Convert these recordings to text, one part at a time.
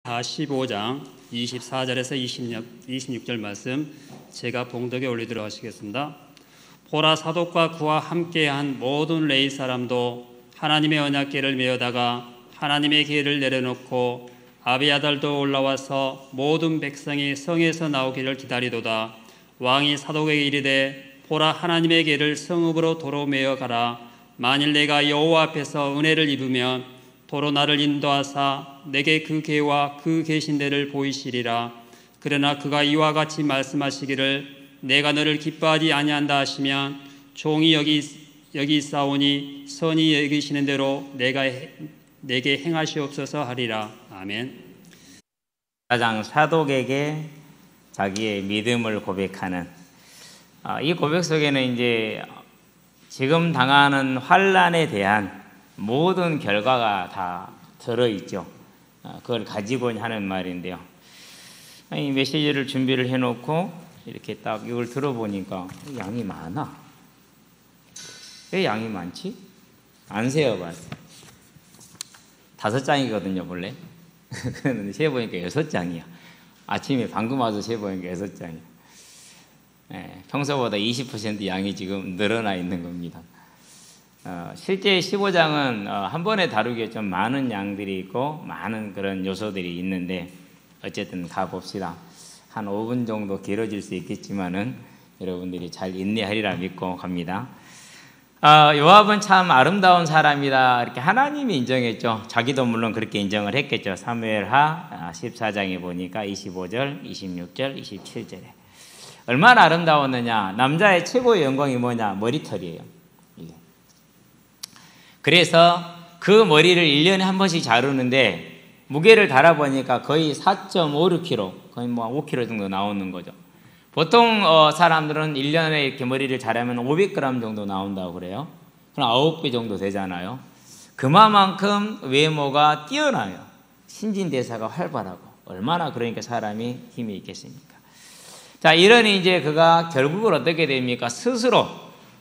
15장 24절에서 26절 말씀 제가 봉독에 올리도록 하시겠습니다. 보라, 사독과 그와 함께한 모든 레위 사람도 하나님의 언약궤를 메어다가 하나님의 궤를 내려놓고 아비아달도 올라와서 모든 백성이 성에서 나오기를 기다리도다. 왕이 사독에게 이르되, 보라, 하나님의 궤를 성읍으로 도로 메어 가라. 만일 내가 여호와 앞에서 은혜를 입으면 도로 나를 인도하사 내게 그 궤와 그 계신 데를 보이시리라. 그러나 그가 이와 같이 말씀하시기를, 내가 너를 기뻐하지 아니한다 하시면 종이 여기 있사오니 선히 여기시는 대로 내게 행하시옵소서 하리라. 아멘. 가장 사독에게 자기의 믿음을 고백하는 이 고백 속에는 이제 지금 당하는 환난에 대한 모든 결과가 다 들어있죠. 그걸 가지고 하는 말인데요. 이 메시지를 준비를 해놓고 이렇게 딱 이걸 들어보니까 양이 많아. 왜 양이 많지? 안 세어봤어요. 5장이거든요 원래. 그런데 세어보니까 6장이야. 아침에 방금 와서 세어보니까 6장이야. 평소보다 20% 양이 지금 늘어나 있는 겁니다. 실제 15장은 한 번에 다루기에 좀 많은 양들이 있고 많은 그런 요소들이 있는데 어쨌든 가봅시다. 한 5분 정도 길어질 수 있겠지만은 여러분들이 잘 인내하리라 믿고 갑니다. 요압은 참 아름다운 사람이다 이렇게 하나님이 인정했죠. 자기도 물론 그렇게 인정을 했겠죠. 사무엘하 14장에 보니까 25절, 26절, 27절에 얼마나 아름다웠느냐. 남자의 최고의 영광이 뭐냐? 머리털이에요. 그래서 그 머리를 1년에 한 번씩 자르는데 무게를 달아보니까 거의 4.56kg, 거의 뭐 5kg 정도 나오는 거죠. 보통 사람들은 1년에 이렇게 머리를 자르면 500g 정도 나온다고 그래요. 그럼 9배 정도 되잖아요. 그만큼 외모가 뛰어나요. 신진대사가 활발하고 얼마나 그러니까 사람이 힘이 있겠습니까? 자, 이러니 이제 그가 결국은 어떻게 됩니까? 스스로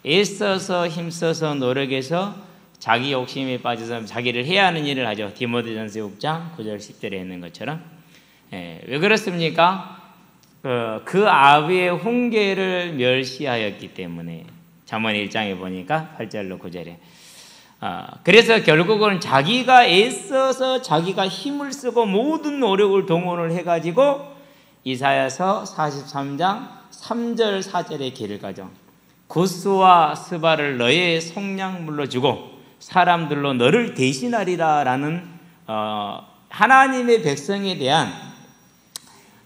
애써서 힘써서 노력해서 자기 욕심에 빠져서 자기를 해야 하는 일을 하죠. 디모데전서 6장 9절 10절에 있는 것처럼. 왜 그렇습니까? 그 아비의 훈계를 멸시하였기 때문에 잠언 1장에 보니까 8절로 9절에 그래서 결국은 자기가 애써서 자기가 힘을 쓰고 모든 노력을 동원을 해가지고 이사야서 43장 3절 4절의 길을 가죠. 구스와 스바를 너의 속량물로 주고 사람들로 너를 대신하리라 라는 하나님의 백성에 대한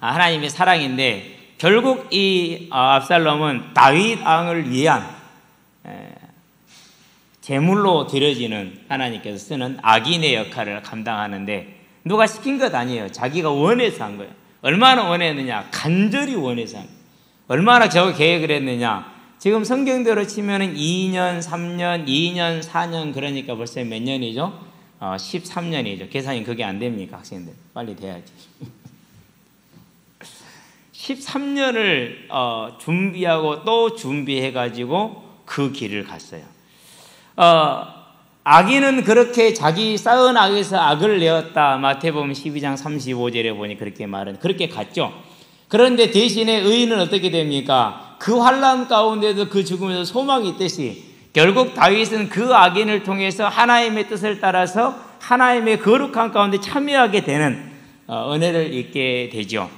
하나님의 사랑인데 결국 이 압살롬은 다윗 왕을 위한 제물로 드려지는 하나님께서 쓰는 악인의 역할을 감당하는데 누가 시킨 것 아니에요. 자기가 원해서 한 거예요. 얼마나 원했느냐? 간절히 원해서 한 거예요. 얼마나 저거 계획을 했느냐? 지금 성경대로 치면은 2년, 3년, 2년, 4년 그러니까 벌써 몇 년이죠? 13년이죠. 계산이 그게 안 됩니까, 학생들? 빨리 돼야지. 13년을 준비하고 또 준비해가지고 그 길을 갔어요. 악인은 그렇게 자기 쌓은 악에서 악을 내었다. 마태복음 12장 35절에 보니 그렇게 말은 그렇게 갔죠. 그런데 대신에 의인은 어떻게 됩니까? 그 환난 가운데도 그 죽음에서 소망이 있듯이 결국 다윗은 그 악인을 통해서 하나님의 뜻을 따라서 하나님의 거룩한 가운데 참여하게 되는 은혜를 입게 되죠.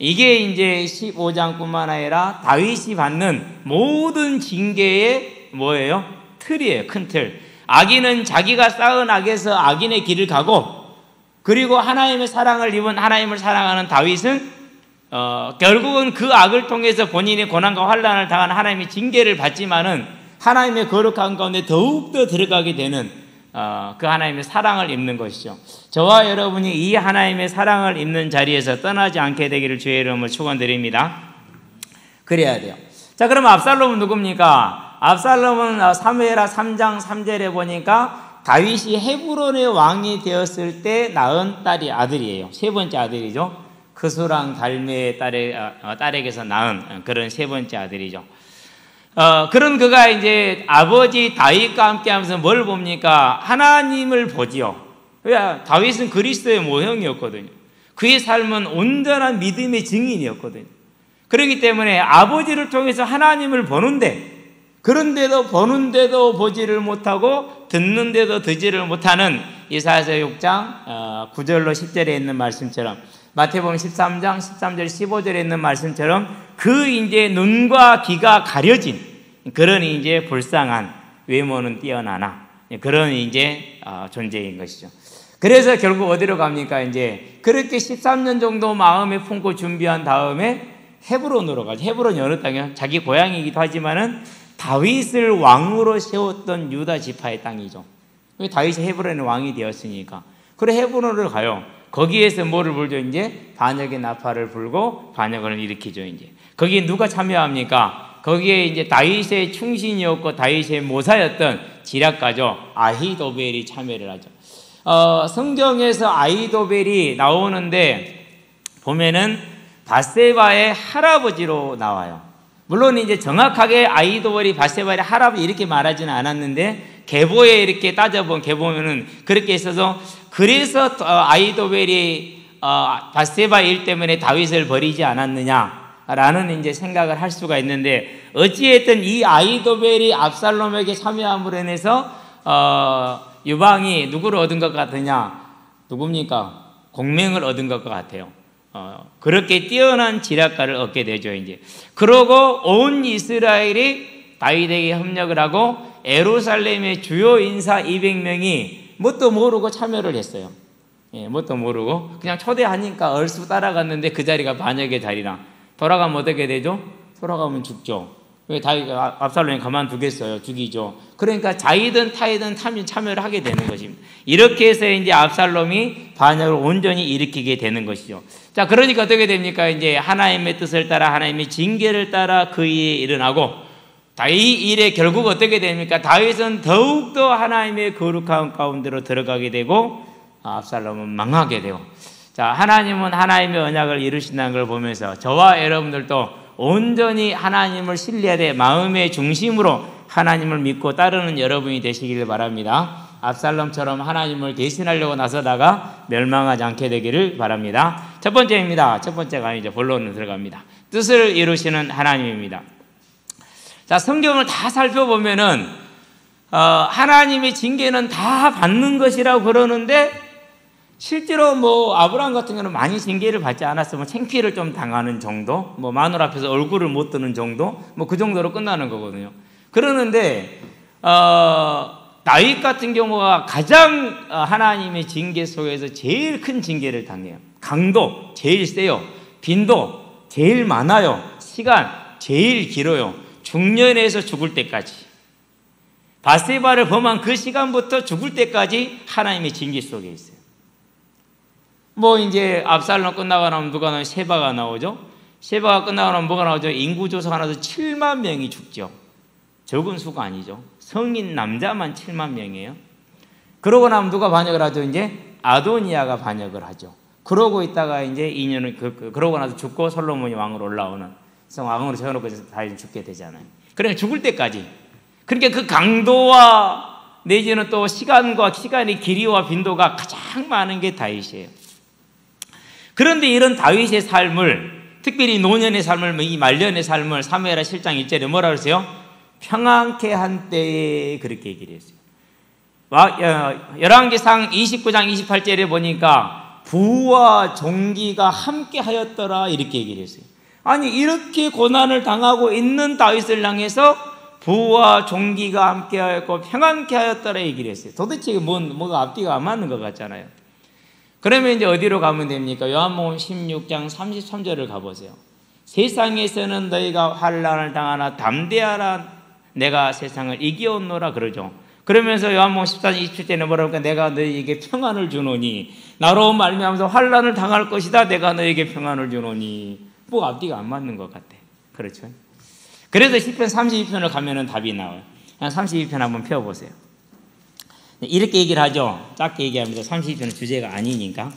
이게 이제 15장뿐만 아니라 다윗이 받는 모든 징계의 뭐예요? 틀이에요. 큰 틀. 악인은 자기가 쌓은 악에서 악인의 길을 가고 그리고 하나님의 사랑을 입은 하나님을 사랑하는 다윗은 결국은 그 악을 통해서 본인의 고난과 환난을 당한 하나님의 징계를 받지만은 하나님의 거룩한 가운데 더욱더 들어가게 되는 그 하나님의 사랑을 입는 것이죠. 저와 여러분이 이 하나님의 사랑을 입는 자리에서 떠나지 않게 되기를 주의 이름으로 축원드립니다. 그래야 돼요. 자, 그럼 압살롬은 누굽니까? 압살롬은 사무엘하 3장 3절에 보니까 다윗이 헤브론의 왕이 되었을 때 낳은 아들이에요. 세 번째 아들이죠. 크수랑 달메의 딸에게서 낳은 그런 세 번째 아들이죠. 그런 그가 이제 아버지 다윗과 함께 하면서 뭘 봅니까? 하나님을 보지요. 왜? 다윗은 그리스도의 모형이었거든요. 그의 삶은 온전한 믿음의 증인이었거든요. 그렇기 때문에 아버지를 통해서 하나님을 보는데, 그런데도 보는데도 보지를 못하고 듣는데도 듣지를 못하는 이사야서 6장 9절로 10절에 있는 말씀처럼, 마태복음 13장 13절 15절에 있는 말씀처럼 그 이제 눈과 귀가 가려진 그런 이제 불쌍한, 외모는 뛰어나나 그런 이제 존재인 것이죠. 그래서 결국 어디로 갑니까? 이제 그렇게 13년 정도 마음에 품고 준비한 다음에 헤브론으로 가죠. 헤브론이 어느 땅이요? 자기 고향이기도 하지만은 다윗을 왕으로 세웠던 유다 지파의 땅이죠. 다윗이 헤브론의 왕이 되었으니까. 그래 헤브론으로 가요. 거기에서 뭐를 불죠? 이제 반역의 나팔을 불고 반역을 일으키죠. 이제 거기에 누가 참여합니까? 거기에 이제 다윗의 충신이었고 다윗의 모사였던 지략가죠. 아히도벨이 참여를 하죠. 성경에서 아히도벨이 나오는데 보면은 밧세바의 할아버지로 나와요. 물론 이제 정확하게 아히도벨이 밧세바의 할아버지 이렇게 말하지는 않았는데 계보에 이렇게 따져본 계보면은 그렇게 있어서, 그래서 아히도벨이 밧세바 일 때문에 다윗을 버리지 않았느냐라는 이제 생각을 할 수가 있는데, 어찌했든 이 아히도벨이 압살롬에게 참여함으로 인해서 유방이 누구를 얻은 것 같으냐? 누굽니까? 공명을 얻은 것 같아요. 그렇게 뛰어난 지략가를 얻게 되죠. 이제 그러고 온 이스라엘이 다윗에게 협력을 하고 예루살렘의 주요 인사 200명이 뭣도 모르고 참여를 했어요. 뭣도 모르고 그냥 초대하니까 얼쑤 따라갔는데 그 자리가 반역의 자리라. 돌아가면 어떻게 되죠? 돌아가면 죽죠. 왜 다윗 압살롬이 가만두겠어요? 죽이죠. 그러니까 자이든 타이든 참여를 하게 되는 것입니다. 이렇게 해서 이제 압살롬이 반역을 온전히 일으키게 되는 것이죠. 자, 그러니까 어떻게 됩니까? 이제 하나님의 뜻을 따라 하나님의 징계를 따라 그 일에 일어나고, 이 일에 결국 어떻게 됩니까? 다윗은 더욱더 하나님의 거룩한 가운데로 들어가게 되고 압살롬은 망하게 되고. 자, 하나님은 하나님의 언약을 이루신다는 걸 보면서 저와 여러분들도 온전히 하나님을 신뢰해야 돼. 마음의 중심으로 하나님을 믿고 따르는 여러분이 되시길 바랍니다. 압살롬처럼 하나님을 대신하려고 나서다가 멸망하지 않게 되기를 바랍니다. 첫 번째입니다. 첫 번째가 이제 본론으로 들어갑니다. 뜻을 이루시는 하나님입니다. 자, 성경을 다 살펴보면은 하나님의 징계는 다 받는 것이라고 그러는데, 실제로 뭐 아브라함 같은 경우는 많이 징계를 받지 않았으면 창피를 좀 당하는 정도, 뭐 마누 앞에서 얼굴을 못 드는 정도, 뭐 그 정도로 끝나는 거거든요. 그러는데 다윗 같은 경우가 가장 하나님의 징계 속에서 제일 큰 징계를 당해요. 강도 제일 세요. 빈도 제일 많아요. 시간 제일 길어요. 중년에서 죽을 때까지. 밧세바를 범한 그 시간부터 죽을 때까지 하나님의 징계 속에 있어요. 뭐 이제 압살롬 끝나고 나면 누가 나오면 셰바가 나오죠. 셰바가 끝나고 나면 뭐가 나오죠? 인구조사가 나서 7만 명이 죽죠. 적은 수가 아니죠. 성인 남자만 7만 명이에요. 그러고 나면 누가 반역을 하죠? 이제 아도니아가 반역을 하죠. 그러고 있다가 이제 2년을 그러고 나서 죽고 솔로몬이 왕으로 올라오는, 그래서 왕으로 세워놓고 다시 죽게 되잖아요. 그러니까 죽을 때까지. 그러니까 그 강도와 내지는 또 시간의 길이와 빈도가 가장 많은 게 다윗이에요. 그런데 이런 다윗의 삶을, 특별히 노년의 삶을, 이 말년의 삶을 사무엘하 7장 1절에 뭐라 그러세요? 평안케 한 때에 그렇게 얘기를 했어요. 열왕기상 29장 28절에 보니까 부와 종기가 함께 하였더라 이렇게 얘기를 했어요. 아니 이렇게 고난을 당하고 있는 다윗을 향해서 부와 종기가 함께 하였고 평안케 하였더라 얘기를 했어요. 도대체 뭐가 앞뒤가 안 맞는 것 같잖아요. 그러면 이제 어디로 가면 됩니까? 요한복음 16장 33절을 가보세요. 세상에서는 너희가 환난을 당하나 담대하라, 내가 세상을 이기었노라 그러죠. 그러면서 요한복음 14장 27절에 뭐라고 하니까 내가 너희에게 평안을 주노니, 나로 말미암아서 환난을 당할 것이다, 내가 너희에게 평안을 주노니. 뭐 앞뒤가 안 맞는 것 같아. 그렇죠? 그래서 시편 32편을 가면은 답이 나와요. 한 32편 한번 펴보세요. 이렇게 얘기를 하죠. 짧게 얘기합니다. 32편은 주제가 아니니까.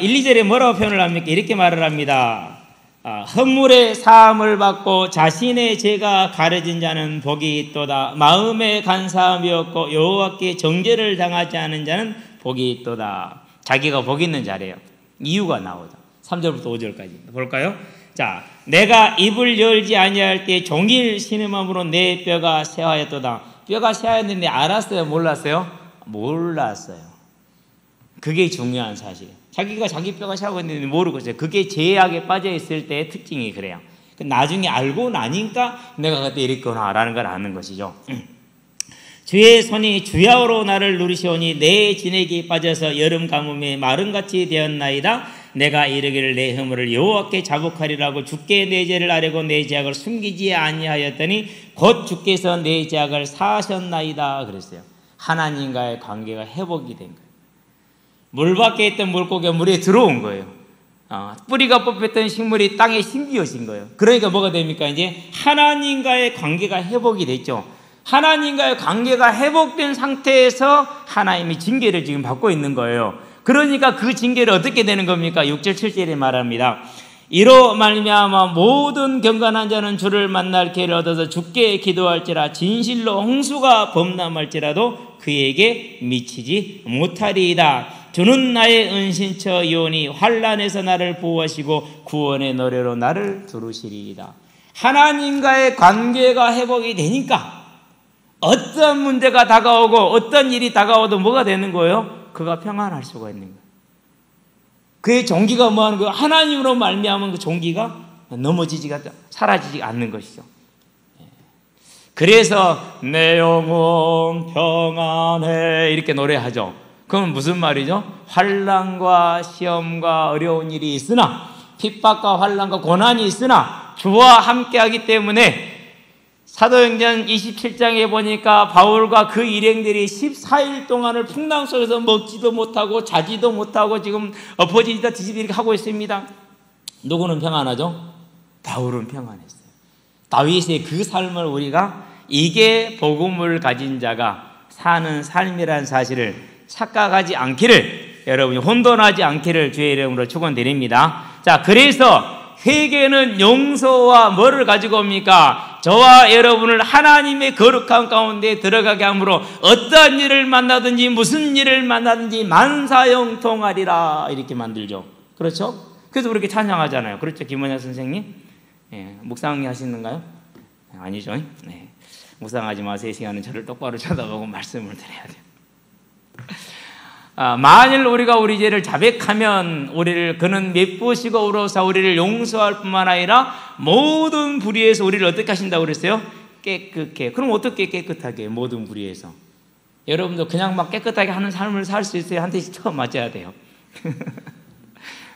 1, 2절에 뭐라고 표현을 합니까? 이렇게 말을 합니다. 허물의 사함을 받고 자신의 죄가 가려진 자는 복이 있도다. 마음에 간사함이 없고 여호와께 정죄를 당하지 않은 자는 복이 있도다. 자기가 복 있는 자래요. 이유가 나오죠. 3절부터 5절까지 볼까요? 자, 내가 입을 열지 아니할 때 종일 신음함으로 내 뼈가 쇠하였도다. 뼈가 쇠하였는데 알았어요? 몰랐어요? 몰랐어요. 그게 중요한 사실이에요. 자기가 자기 뼈가 쇠하였는데 모르고 있어요. 그게 죄악에 빠져 있을 때의 특징이 그래요. 나중에 알고 나니까 내가 그때 이랬구나라는 걸 아는 것이죠. 주의 손이 주야로 나를 누르시오니 내 진액이 빠져서 여름 가뭄에 마름같이 되었나이다. 내가 이르기를 내 허물을 여호와께 자복하리라고 주께 내 죄를 아뢰고 내 죄악을 숨기지 아니하였더니 곧 주께서 내 죄악을 사하셨나이다 그랬어요. 하나님과의 관계가 회복이 된 거예요. 물 밖에 있던 물고기가 물에 들어온 거예요. 뿌리가 뽑혔던 식물이 땅에 심기어진 거예요. 그러니까 뭐가 됩니까? 이제 하나님과의 관계가 회복이 됐죠. 하나님과의 관계가 회복된 상태에서 하나님이 징계를 지금 받고 있는 거예요. 그러니까 그 징계를 어떻게 되는 겁니까? 6절 7절에 말합니다. 이로 말미암아 모든 경건한 자는 주를 만날 기회를 얻어서 주께 기도할지라 진실로 홍수가 범람할지라도 그에게 미치지 못하리이다. 주는 나의 은신처이오니 환난에서 나를 보호하시고 구원의 노래로 나를 두르시리이다. 하나님과의 관계가 회복이 되니까 어떤 문제가 다가오고 어떤 일이 다가오도 뭐가 되는 거예요? 그가 평안할 수가 있는 거예요. 그의 종기가 뭐 하는 거예요? 하나님으로 말미암은 그 종기가 넘어지지가 사라지지 않는 것이죠. 그래서 내 영혼 평안해 이렇게 노래하죠. 그건 무슨 말이죠? 환난과 시험과 어려운 일이 있으나 핍박과 환난과 고난이 있으나 주와 함께하기 때문에 사도행전 27장에 보니까 바울과 그 일행들이 14일 동안을 풍랑 속에서 먹지도 못하고 자지도 못하고 지금 엎어지다 뒤집어 이렇게 하고 있습니다. 누구는 평안하죠? 바울은 평안했어요. 다윗의 그 삶을 우리가 이게 복음을 가진 자가 사는 삶이라는 사실을 착각하지 않기를, 여러분이 혼돈하지 않기를 주의 이름으로 축원드립니다. 자, 그래서 회개는 용서와 뭐를 가지고 옵니까? 저와 여러분을 하나님의 거룩한 가운데 들어가게 함으로 어떠한 일을 만나든지 무슨 일을 만나든지 만사형통하리라 이렇게 만들죠. 그렇죠? 그래서 그렇게 찬양하잖아요. 그렇죠, 김원영 선생님? 예, 묵상 하시는가요? 아니죠. 네. 묵상하지 마세요. 이 시간은 저를 똑바로 쳐다보고 말씀을 드려야 돼요. 만일 우리가 우리 죄를 자백하면 우리를 그는 미쁘시고 의로우사 우리를 용서할 뿐만 아니라 모든 불의에서 우리를 어떻게 하신다고 그랬어요? 깨끗해. 그럼 어떻게 깨끗하게 해요? 모든 불의에서. 여러분도 그냥 막 깨끗하게 하는 삶을 살 수 있어요? 한 대씩 처음 맞아야 돼요.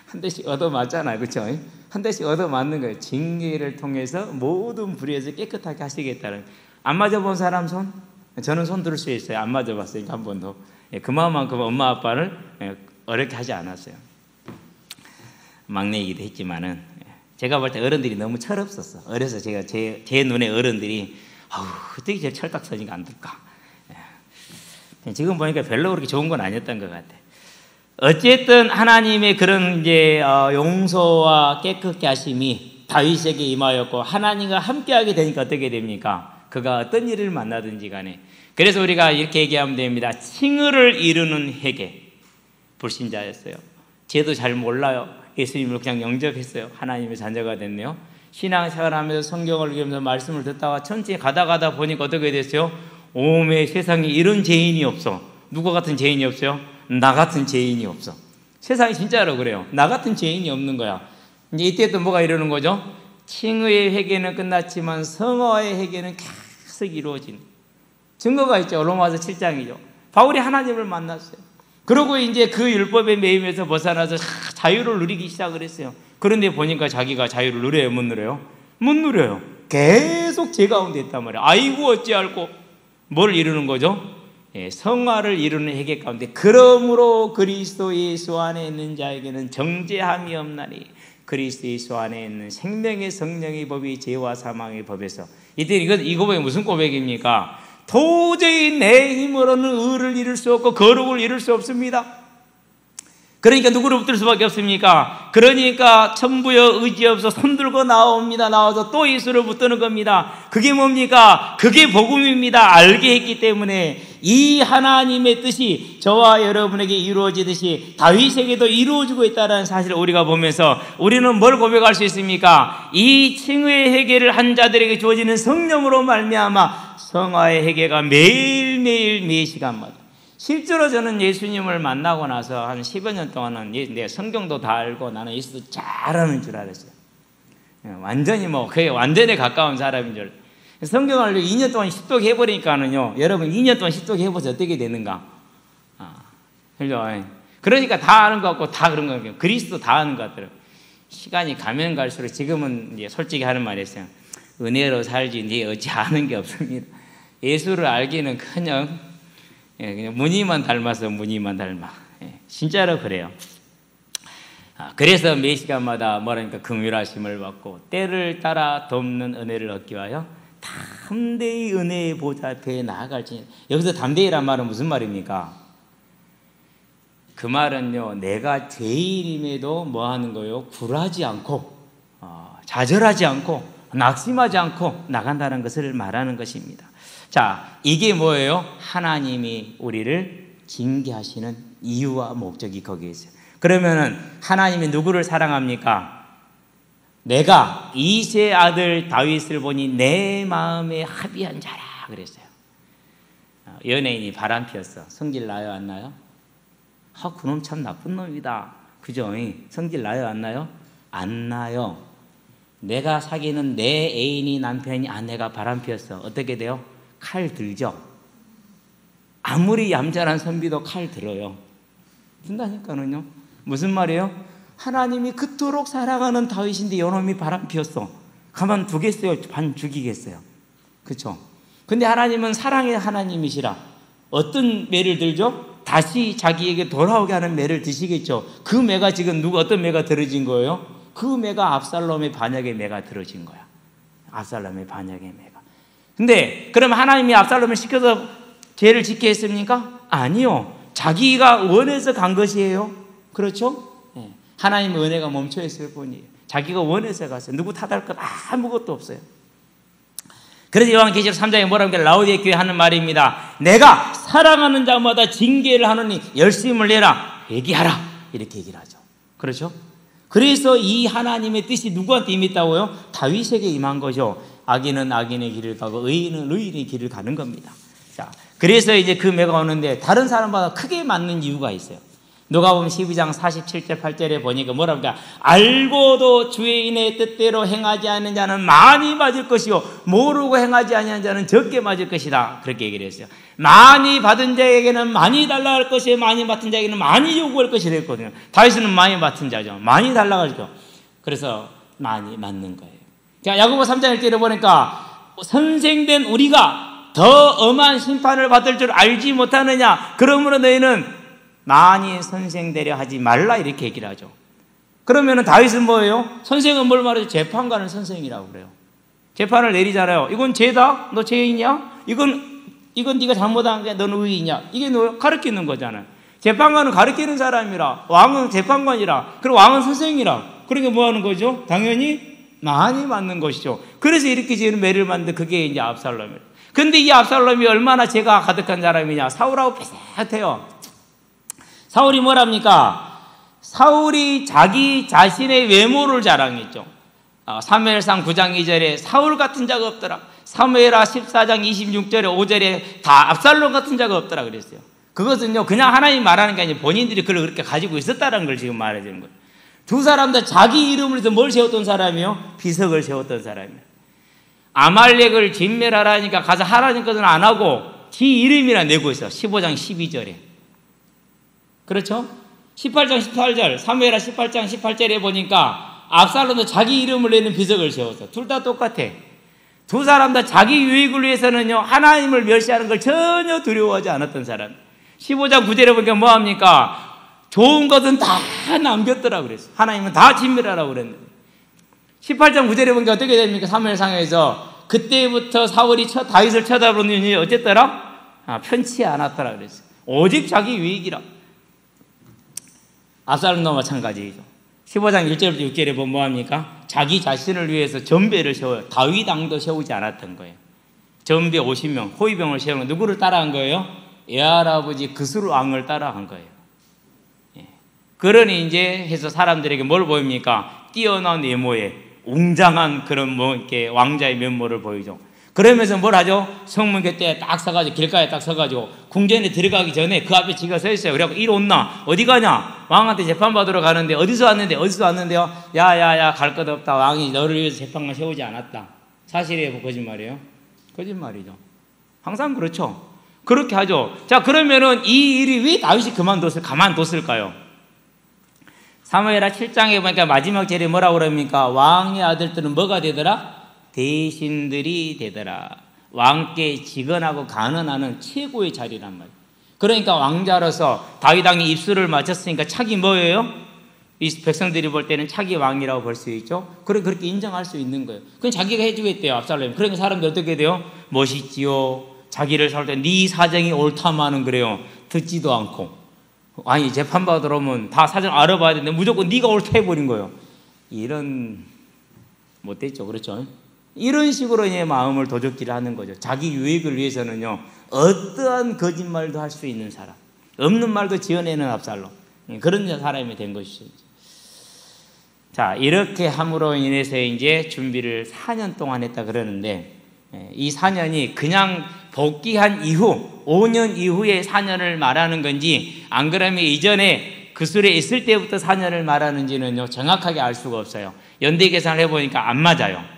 한 대씩 얻어맞잖아요. 그렇죠? 한 대씩 얻어맞는 거예요. 징계를 통해서 모든 불의에서 깨끗하게 하시겠다는. 안 맞아본 사람 손? 저는 손 들 수 있어요. 안 맞아봤으니까 한 번도. 그만큼 엄마 아빠를 어렵게 하지 않았어요. 막내이기도 했지만은 제가 볼 때 어른들이 너무 철없었어. 어려서 제가 제 눈에 어른들이 어떻게 제 철딱서니가 안 들까. 지금 보니까 별로 그렇게 좋은 건 아니었던 것 같아. 어쨌든 하나님의 그런 이제 용서와 깨끗게 하심이 다윗에게 임하였고 하나님과 함께하게 되니까 어떻게 됩니까? 그가 어떤 일을 만나든지 간에. 그래서 우리가 이렇게 얘기하면 됩니다. 칭의를 이루는 회개. 불신자였어요. 죄도 잘 몰라요. 예수님을 그냥 영접했어요. 하나님의 자녀가 됐네요. 신앙생활을 하면서 성경을 읽으면서 말씀을 듣다가 천천히 가다 보니까 어떻게 됐어요? 오메 세상에 이런 죄인이 없어. 누가 같은 죄인이 없어요? 나 같은 죄인이 없어. 세상이 진짜로 그래요. 나 같은 죄인이 없는 거야. 이제 이때 또 뭐가 이러는 거죠? 칭의의 회개는 끝났지만 성화의 회개는 계속 이루어지는 증거가 있죠. 로마서 7장이죠. 바울이 하나님을 만났어요. 그러고 이제 그 율법의 매임에서 벗어나서 자유를 누리기 시작을 했어요. 그런데 보니까 자기가 자유를 누려요? 못 누려요? 못 누려요. 계속 죄 가운데 있단 말이에요. 아이고 어찌할꼬. 뭘 이루는 거죠? 성화를 이루는 회개 가운데 그러므로 그리스도 예수 안에 있는 자에게는 정죄함이 없나니 그리스도 예수 안에 있는 생명의 성령의 법이 죄와 사망의 법에서 이때 이 고백이 무슨 고백입니까? 도저히 내 힘으로는 의를 이룰 수 없고 거룩을 이룰 수 없습니다. 그러니까 누구를 붙들 수밖에 없습니까? 그러니까 천부여 의지없어 손들고 나옵니다. 나와서 또 예수를 붙드는 겁니다. 그게 뭡니까? 그게 복음입니다. 알게 했기 때문에 이 하나님의 뜻이 저와 여러분에게 이루어지듯이 다윗에게도 이루어지고 있다는 사실을 우리가 보면서 우리는 뭘 고백할 수 있습니까? 이 칭의의 회개를 한 자들에게 주어지는 성령으로 말미암아 성화의 회개가 매일매일 매 시간마다. 실제로 저는 예수님을 만나고 나서 한 10여 년 동안은 내 성경도 다 알고 나는 예수도 잘하는 줄 알았어요. 완전히 거의 완전에 가까운 사람인 줄. 성경을 2년 동안 십독 해버리니까는요, 여러분 2년 동안 십독 해보세요. 어떻게 되는가? 그러니까 다 아는 것 같고 다 그런 것 같아요. 그리스도 다 아는 것 같더라고요. 시간이 가면 갈수록 지금은 이제 솔직히 하는 말이 있어요. 은혜로 살지 네 어찌 아는 게 없습니다. 예수를 알기는 그냥 무늬만 닮아서 무늬만 닮아. 진짜로 그래요. 그래서 매 시간마다 뭐라니까 긍휼하심을 받고 때를 따라 돕는 은혜를 얻기 위하여 담대히 은혜의 보좌 앞에 나아갈지. 여기서 담대히란 말은 무슨 말입니까? 그 말은요, 내가 죄인임에도 뭐 하는 거예요? 굴하지 않고 좌절하지 않고 낙심하지 않고 나간다는 것을 말하는 것입니다. 자, 이게 뭐예요? 하나님이 우리를 징계하시는 이유와 목적이 거기에 있어요. 그러면은 하나님이 누구를 사랑합니까? 내가 이세 아들 다윗을 보니 내 마음에 합의한 자라 그랬어요. 연예인이 바람 피웠어. 성질 나요, 안 나요? 그놈 참 나쁜 놈이다. 그죠? 성질 나요, 안 나요? 안 나요. 내가 사귀는 내 애인이, 남편이, 아내가 바람 피웠어. 어떻게 돼요? 칼 들죠. 아무리 얌전한 선비도 칼 들어요. 든다니까는요. 무슨 말이에요? 하나님이 그토록 사랑하는 다윗인데 요놈이 바람 피웠어. 가만 두겠어요? 반 죽이겠어요? 그렇죠? 근데 하나님은 사랑의 하나님이시라 어떤 매를 들죠? 다시 자기에게 돌아오게 하는 매를 드시겠죠. 그 매가 지금 어떤 매가 들어진 거예요? 그 매가 압살롬의 반역의 매가 들어진 거야. 압살롬의 반역의 매가. 근데 그럼 하나님이 압살롬을 시켜서 죄를 짓게 했습니까? 아니요. 자기가 원해서 간 것이에요. 그렇죠? 네. 하나님의 은혜가 멈춰 있을 뿐이에요. 자기가 원해서 갔어요. 누구 탓할 것 아무것도 없어요. 그래서 요한계시록 3장에 뭐라고 하면 라오디게 교회 하는 말입니다. 내가 사랑하는 자마다 징계를 하느니 열심을 내라, 회개하라, 이렇게 얘기를 하죠. 그렇죠? 그래서 이 하나님의 뜻이 누구한테 임했다고요? 다윗에게 임한 거죠. 악인은 악인의 길을 가고 의인은 의인의 길을 가는 겁니다. 자, 그래서 이제 그 매가 오는데 다른 사람보다 크게 맞는 이유가 있어요. 누가복음 12장 47절 8절에 보니까 뭐라고 할까? 알고도 주인의 뜻대로 행하지 않는 자는 많이 맞을 것이요 모르고 행하지 아니한 자는 적게 맞을 것이다. 그렇게 얘기를 했어요. 많이 받은 자에게는 많이 달라 할 것이요 많이 받은 자에게는 많이 요구할 것이라 했거든요. 다윗은 많이 받은 자죠. 많이 달라 가지고. 그래서 많이 맞는 거예요. 자, 야고보 3장 1절에 보니까 선생된 우리가 더 엄한 심판을 받을 줄 알지 못하느냐? 그러므로 너희는 많이 선생되려 하지 말라, 이렇게 얘기를 하죠. 그러면은 다윗은 뭐예요? 선생은 뭘 말하죠? 재판관은 선생이라고 그래요. 재판을 내리잖아요. 이건 죄다? 너 죄인이야? 이건 네가 잘못한 게 너는 의인이야? 이게 너 가르치는 거잖아요. 재판관은 가르치는 사람이라, 왕은 재판관이라, 그리고 왕은 선생이라. 그러니까 뭐 하는 거죠? 당연히 많이 맞는 것이죠. 그래서 이렇게 지은 매를 만든 그게 이제 압살롬이에요. 근데 이 압살롬이 얼마나 죄가 가득한 사람이냐? 사울하고 비슷해요. 사울이 뭐랍니까? 사울이 자기 자신의 외모를 자랑했죠. 사무엘상 9장 2절에 사울 같은 자가 없더라. 사무엘하 14장 26절에 5절에 다 압살롬 같은 자가 없더라 그랬어요. 그것은요, 그냥 하나님 말하는 게 아니라 본인들이 그걸 그렇게 가지고 있었다는 걸 지금 말해야 되는 거예요. 두 사람 다 자기 이름을 해서 뭘 세웠던 사람이요? 비석을 세웠던 사람이에요. 아말렉을 진멸하라니까 가서 하라는 것은 안 하고 지 이름이나 내고 있어. 15장 12절에. 그렇죠? 18장 18절, 사무엘하 18장 18절에 보니까 압살롬도 자기 이름을 내는 비석을 세웠어. 둘 다 똑같아. 두 사람 다 자기 유익을 위해서는요, 하나님을 멸시하는 걸 전혀 두려워하지 않았던 사람. 15장 9절에 보니까 뭐합니까? 좋은 것은 다 남겼더라 그랬어. 하나님은 다 진멸하라고 그랬는데. 18장 9절에 보니까 어떻게 됩니까? 사무엘상에서 그때부터 사울이 다윗을 쳐다보니 어쨌더라? 편치 않았더라 그랬어. 오직 자기 유익이라. 압살롬도 마찬가지죠. 15장 1절부터 6절에 보면 뭐합니까? 자기 자신을 위해서 전배를 세워요. 다윗 왕도 세우지 않았던 거예요. 전배 50명, 호위병을 세우는 거. 누구를 따라한 거예요? 예할아버지 그술 왕을 따라한 거예요. 예. 그러니 이제 해서 사람들에게 뭘 보입니까? 뛰어난 외모에 웅장한 그런 뭐 이렇게 왕자의 면모를 보이죠. 그러면서 뭘 하죠? 성문 곁에 딱 서가지고 길가에 딱 서가지고 궁전에 들어가기 전에 그 앞에 지가 서 있어요. 그래갖고 이리 온나? 어디 가냐? 왕한테 재판받으러 가는데 어디서 왔는데? 어디서 왔는데요? 야야야 갈 것 없다. 왕이 너를 위해서 재판관 세우지 않았다. 사실이에요? 거짓말이에요? 거짓말이죠. 항상 그렇죠. 그렇게 하죠. 자, 그러면은 이 일이 왜 다윗이 가만뒀을까요? 사무엘하 7장에 보니까 마지막 절에 뭐라고 그럽니까? 왕의 아들들은 뭐가 되더라? 대신들이 되더라. 왕께 직언하고 간언하는 최고의 자리란 말이에요. 그러니까 왕자로서 다윗 왕이 입술을 맞췄으니까 차기 뭐예요? 이 백성들이 볼 때는 차기 왕이라고 볼 수 있죠. 그렇게 인정할 수 있는 거예요. 그건 자기가 해주겠대요, 압살롬이. 그러니까 사람들이 어떻게 돼요? 멋있지요. 자기를 살 때 네 사정이 옳다마는 그래요. 듣지도 않고. 아니 재판받으러 오면 다 사정 알아봐야 되는데 무조건 네가 옳다 해버린 거예요. 이런 못됐죠. 그렇죠? 이런 식으로 이제 마음을 도적질을 하는 거죠. 자기 유익을 위해서는요, 어떠한 거짓말도 할 수 있는 사람, 없는 말도 지어내는 압살롬, 그런 사람이 된 것이죠. 자, 이렇게 함으로 인해서 이제 준비를 4년 동안 했다 그러는데, 이 4년이 그냥 복귀한 이후 5년 이후에 4년을 말하는 건지, 안 그러면 이전에 그술에 있을 때부터 4년을 말하는지는요 정확하게 알 수가 없어요. 연대 계산을 해보니까 안 맞아요.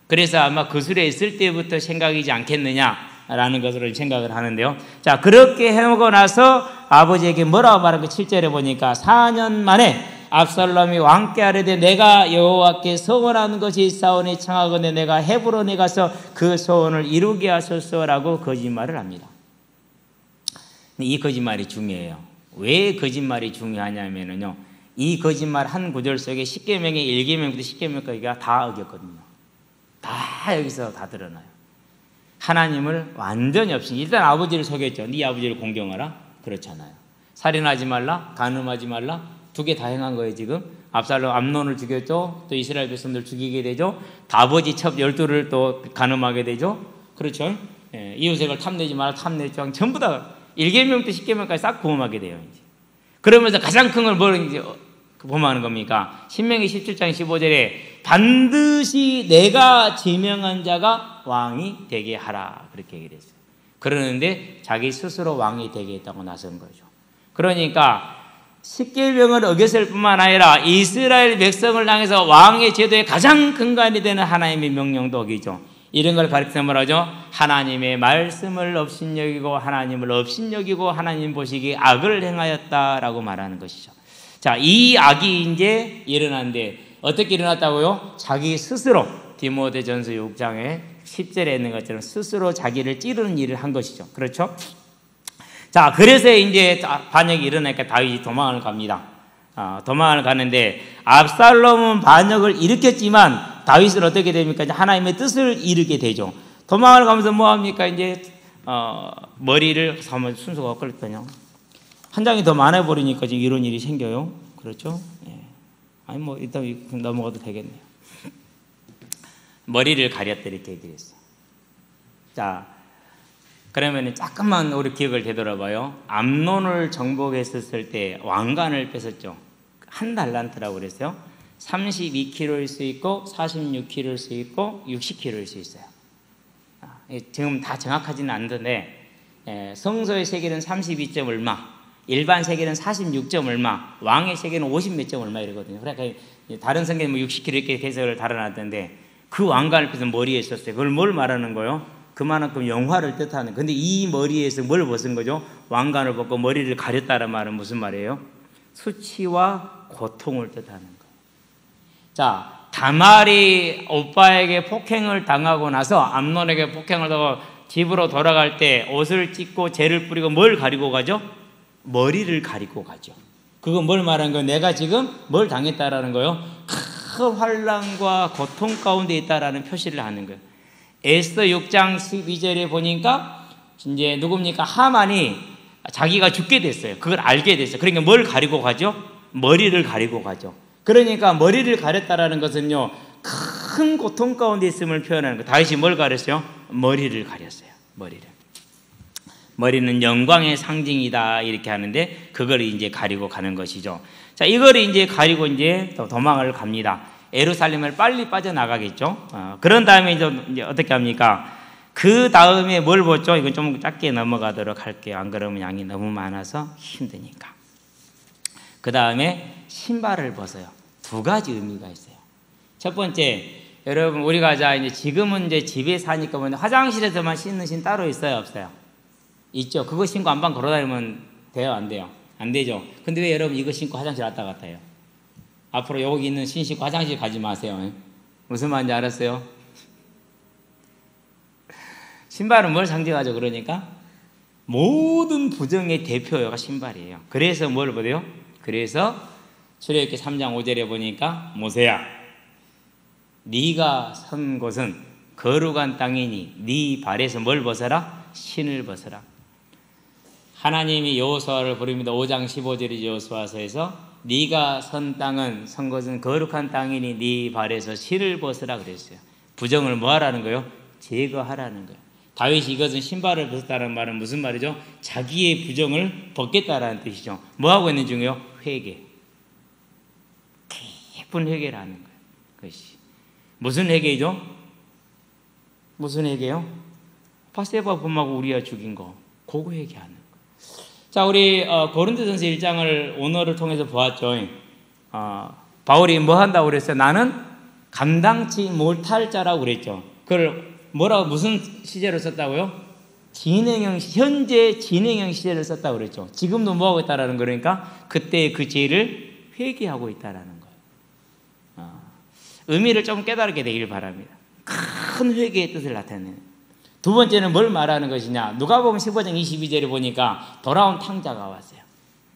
그래서 아마 그술에 있을 때부터 생각이지 않겠느냐라는 것으로 생각을 하는데요. 자, 그렇게 해오고 나서 아버지에게 뭐라고 말하고 7절에 보니까 4년 만에 압살롬이 왕께 아뢰되 내가 여호와께 서원하는 것이 있사오니 청하건대 내가 헤브론에 가서 그 소원을 이루게 하소서라고 거짓말을 합니다. 이 거짓말이 중요해요. 왜 거짓말이 중요하냐면요, 이 거짓말 한 구절 속에 10계명의 1계명부터 10계명까지가 다 어겼거든요. 다 여기서 다 드러나요. 하나님을 완전히 없이, 일단 아버지를 속였죠. 네 아버지를 공경하라. 그렇잖아요. 살인하지 말라, 간음하지 말라, 두 개 다 행한 거예요. 지금 압살롬 암논을 죽였죠. 또 이스라엘 백성들 죽이게 되죠. 아버지 첩 12를 또 간음하게 되죠. 그렇죠. 예, 이웃을 탐내지 말라, 탐냈죠. 전부 다 1계명부터 10계명까지 싹 구음하게 돼요. 이제. 그러면서 가장 큰 걸 뭘 이제 범하는 겁니까? 신명기 17장 15절에 반드시 내가 지명한 자가 왕이 되게 하라, 그렇게 얘기를 했어요. 그러는데 자기 스스로 왕이 되게 했다고 나선 거죠. 그러니까 10계명을 어겼을 뿐만 아니라 이스라엘 백성을 향해서 왕의 제도의 가장 근간이 되는 하나님의 명령도 어기죠. 이런 걸 가르치면 뭐라죠? 하나님의 말씀을 업신여기고 하나님을 업신여기고 하나님 보시기에 악을 행하였다라고 말하는 것이죠. 자, 이 악이 이제 일어났는데 어떻게 일어났다고요? 자기 스스로 디모데전서 6장에 10절에 있는 것처럼 스스로 자기를 찌르는 일을 한 것이죠. 그렇죠? 자, 그래서 이제 반역이 일어나니까 다윗이 도망을 갑니다. 도망을 가는데 압살롬은 반역을 일으켰지만 다윗은 어떻게 됩니까? 이제 하나님의 뜻을 이루게 되죠. 도망을 가면서 뭐 합니까? 이제 머리를 한번 순서가 엇갈렸더냐. 한 장이 더 많아 버리니까 지금 이런 일이 생겨요. 그렇죠? 예. 아니 뭐 일단 넘어가도 되겠네요. 머리를 가렸다 이렇게 얘기했어요. 자, 그러면 잠깐만 우리 기억을 되돌아봐요. 암논을 정복했었을 때 왕관을 뺏었죠. 한 달란트라고 그랬어요. 32kg일 수 있고 46kg일 수 있고 60kg일 수 있어요. 지금 다 정확하지는 않는데 성소의 세계는 32점 얼마, 일반 세계는 46점 얼마, 왕의 세계는 50 몇 점 얼마 이러거든요. 그러니까 다른 성경은 뭐 60kg 이렇게 해석을 달아놨던데 그 왕관을 뺏은 머리에 있었어요. 그걸 뭘 말하는 거예요? 그만큼 영화를 뜻하는. 근데 이 머리에서 뭘 벗은 거죠? 왕관을 벗고 머리를 가렸다는 말은 무슨 말이에요? 수치와 고통을 뜻하는 거예요. 자, 다말이 오빠에게 폭행을 당하고 나서 암논에게 폭행을 당하고 집으로 돌아갈 때 옷을 찢고 재를 뿌리고 뭘 가리고 가죠? 머리를 가리고 가죠. 그건 뭘 말하는 거예요? 내가 지금 뭘 당했다라는 거예요? 큰 환난과 고통 가운데 있다라는 표시를 하는 거예요. 에스더 6장 12절에 보니까 이제 누굽니까? 하만이 자기가 죽게 됐어요. 그걸 알게 됐어요. 그러니까 뭘 가리고 가죠? 머리를 가리고 가죠. 그러니까 머리를 가렸다라는 것은요, 큰 고통 가운데 있음을 표현하는 거예요. 다윗이 뭘 가렸어요? 머리를 가렸어요. 머리는 영광의 상징이다 이렇게 하는데 그걸 이제 가리고 가는 것이죠. 자, 이걸 이제 가리고 이제 도망을 갑니다. 예루살렘을 빨리 빠져나가겠죠. 그런 다음에 이제 어떻게 합니까? 그 다음에 뭘 보죠? 이건 좀 짧게 넘어가도록 할게요. 안 그러면 양이 너무 많아서 힘드니까. 그 다음에 신발을 벗어요. 두 가지 의미가 있어요. 첫 번째, 여러분 우리가 이제 지금은 이제 집에 사니까 뭐 화장실에서만 신는 신 따로 있어요, 없어요? 있죠. 그거 신고 안방 걸어다니면 돼요, 안 돼요? 안 되죠. 근데 왜 여러분 이거 신고 화장실 왔다 갔다 해요? 앞으로 여기 있는 신 신고 화장실 가지 마세요. 무슨 말인지 알았어요? 신발은 뭘 상징하죠? 그러니까 모든 부정의 대표가 신발이에요. 그래서 뭘 보세요? 그래서 출애굽기 3장 5절에 보니까 모세야, 네가 선 곳은 거룩한 땅이니 네 발에서 뭘 벗어라? 신을 벗어라. 하나님이 여호수아를 부릅니다. 5장 15절이 여호수아서에서 네가 선 땅은 선 곳은 거룩한 땅이니 네 발에서 신을 벗으라 그랬어요. 부정을 뭐 하라는 거예요? 제거하라는 거예요. 다윗이 이것은 신발을 벗었다는 말은 무슨 말이죠? 자기의 부정을 벗겠다라는 뜻이죠. 뭐 하고 있는 중이요? 회개. 깊은 회개를 하는 거예요. 그것이 무슨 회개죠? 무슨 회개요? 바세바 범하고 우리아 죽인 거, 그거 회개하는 거. 자, 우리 고린도전서 1장을 오늘을 통해서 보았죠. 바울이 뭐 한다고 그랬어요? 나는 감당치 못할 자라고 그랬죠. 그걸 뭐라고 무슨 시제로 썼다고요? 진행형, 현재 진행형 시제를 썼다고 그랬죠. 지금도 뭐 하고 있다라는 거니까 그때 그 죄를 회개하고 있다라는 거예요. 의미를 좀 깨달게 되길 바랍니다. 큰 회개의 뜻을 나타내는. 두 번째는 뭘 말하는 것이냐? 누가복음 15장 22절에 보니까 돌아온 탕자가 왔어요.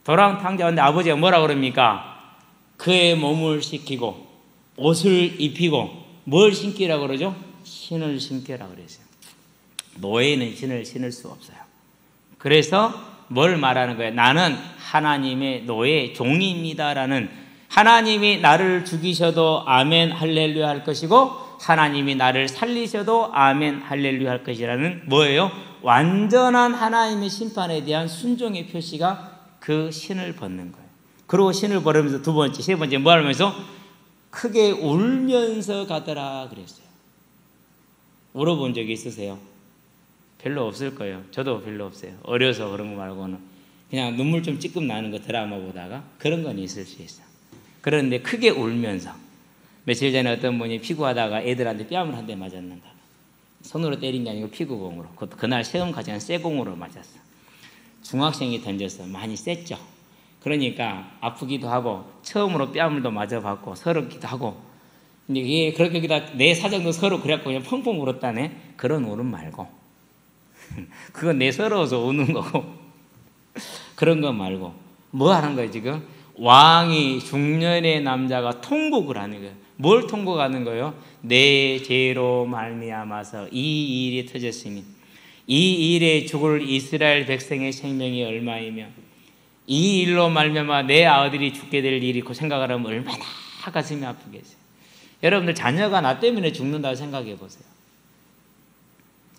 돌아온 탕자가 왔는데 아버지가 뭐라고 그럽니까? 그의 몸을 씻기고 옷을 입히고 뭘 신기라고 그러죠? 신을 신기라 그랬어요. 노예는 신을 신을 수 없어요. 그래서 뭘 말하는 거예요? 나는 하나님의 노예 종입니다라는, 하나님이 나를 죽이셔도 아멘 할렐루야 할 것이고 하나님이 나를 살리셔도 아멘 할렐루야 할 것이라는 뭐예요? 완전한 하나님의 심판에 대한 순종의 표시가 그 신을 벗는 거예요. 그리고 신을 벗으면서 두 번째, 세 번째 뭐 하면서 크게 울면서 가더라 그랬어요. 울어본 적이 있으세요? 별로 없을 거예요. 저도 별로 없어요. 어려서 그런 거 말고는 그냥 눈물 좀 찔끔 나는 거 드라마 보다가 그런 건 있을 수 있어요. 그런데 크게 울면서, 며칠 전에 어떤 분이 피구하다가 애들한테 뺨을 한 대 맞았는가. 손으로 때린 게 아니고 피구공으로. 그날 시험 가져간 쇠공으로 맞았어. 중학생이 던졌어. 많이 셌죠. 그러니까 아프기도 하고 처음으로 뺨을 또 맞아봤고 서럽기도 하고. 근데 이게 그렇게 내 사정도 서로 그래갖고 그냥 펑펑 울었다네. 그런 울음 말고 그건 내 서러워서 우는 거고 그런 거 말고 뭐 하는 거예요 지금? 왕이 중년의 남자가 통곡을 하는 거예요. 뭘 통곡하는 거예요? 내 죄로 말미암아서 이 일이 터졌으니 이 일에 죽을 이스라엘 백성의 생명이 얼마이며 이 일로 말미암아 내 아들이 죽게 될 일이 그 생각을 하면 얼마나 가슴이 아프겠어요. 여러분들 자녀가 나 때문에 죽는다고 생각해 보세요.